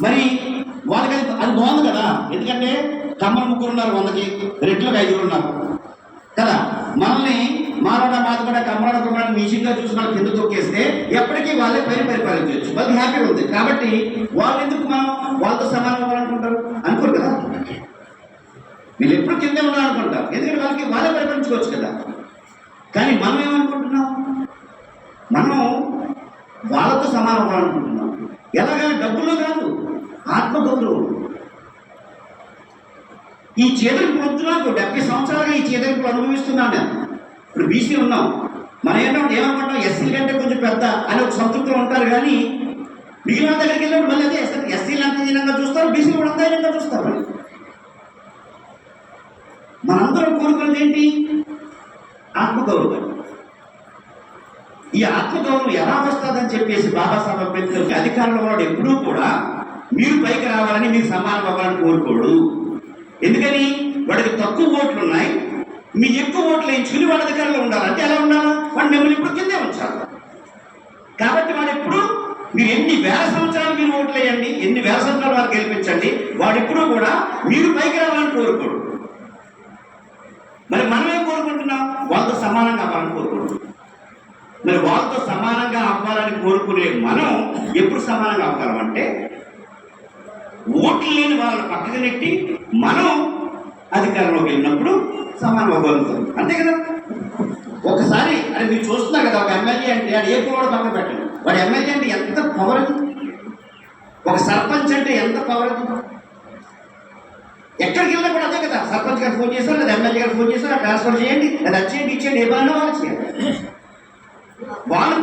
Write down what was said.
మరి వాళ్ళకి అది బాగుంది కదా. ఎందుకంటే కమ్మల ముగ్గురు ఉన్నారు, 100కి రెట్లకు 5 ఉన్నారు కదా. మనల్ని మారడ మాతకడ కమ్మడ కుమ్మడ ఈజీగా చూసి మనం కింద తొక్కేస్తే ఎప్పటికీ వాళ్ళే పైన పరిపాలించవచ్చు, వాళ్ళకి హ్యాపీగా ఉంది. కాబట్టి వాళ్ళు ఎందుకు మనం వాళ్ళతో సమానం అవ్వాలనుకుంటారు? అనుకోరు కదా. వీళ్ళు ఎప్పుడు కిందే ఉండాలనుకుంటారు, ఎందుకంటే వాళ్ళే పరిపాలించుకోవచ్చు కదా. కానీ మనం ఏమనుకుంటున్నాం? మనం వాళ్ళతో సమానం అవ్వాలనుకుంటున్నాం. ఎలాగా? డబ్బుల్లో కాదు, ఆత్మగౌరవం. ఈ చేదరింపులు వద్దునాకు 70 సంవత్సరాలుగా ఈ చేదరింపులు అనుభవిస్తున్నాను నేను. ఇప్పుడు బీసీ ఉన్నాం, మనం ఏమనుకుంటాం? ఎస్సీల కంటే కొంచెం పెద్ద అని ఒక సంతృప్తిలో ఉంటారు. కానీ మిగిలిన దగ్గరికి వెళ్ళినప్పుడు మళ్ళీ అదే ఎస్సీలు అంత హీనంగా చూస్తారు, బీసీలు కూడా అంత హీనంగా చూస్తారు. మనందరం కోరుకున్నది ఏంటి? ఆత్మగౌరవం. ఈ ఆత్మగౌరవం ఎలా వస్తుందని చెప్పేసి బాబాసాహెబ్ అంబేద్కర్ అధికారంలో వాడు ఎప్పుడూ కూడా మీరు పైకి రావాలని, మీరు సమానం అవ్వాలని కోరుకోడు. ఎందుకని? వాడికి తక్కువ ఓట్లు ఉన్నాయి, మీ ఎక్కువ ఓట్లు వేయించుకుని వాడి అధికారంలో ఉండాలంటే ఎలా ఉండాలి? వాడు మిమ్మల్ని ఇప్పుడు కిందే ఉంచాలి. కాబట్టి వాడు ఎప్పుడు మీరు ఎన్ని వేల సంవత్సరాలు మీరు ఓట్లు వేయండి, ఎన్ని వేల సంవత్సరాలు వారు గెలిపించండి, వాడు ఎప్పుడూ కూడా మీరు పైకి రావాలని కోరుకోడు. మరి మనం ఏం కోరుకుంటున్నాం? వాళ్ళతో సమానంగా అవ్వాలని కోరుకుంటున్నాం. మరి వాళ్ళతో సమానంగా అవ్వాలని కోరుకునే మనం ఎప్పుడు సమానంగా అవ్వగలమంటే ఓట్లు లేని వాళ్ళని పక్కకు నెట్టి మనం అధికారంలోకి వెళ్ళినప్పుడు సమానం అవ్వగలుగుతాం. అంతే కదా. ఒకసారి అది మీరు చూస్తున్నారు కదా, ఒక ఎమ్మెల్యే అంటే అది ఏ కూడా పక్కన పెట్టండి, వాడు ఎమ్మెల్యే అంటే ఎంత పవర్ అది, ఒక సర్పంచ్ అంటే ఎంత పవర్ అది. ఎక్కడికి వెళ్ళినా కూడా అదే కదా, సర్పంచ్ గారు ఫోన్ చేశారు లేదా ఎమ్మెల్యే గారు ఫోన్ చేశారు, ట్రాన్స్ఫర్ చేయండి, అది వచ్చేయండి ఇచ్చేయండి, ఏ పనులు వాళ్ళు చేయాలి. వాళ్ళు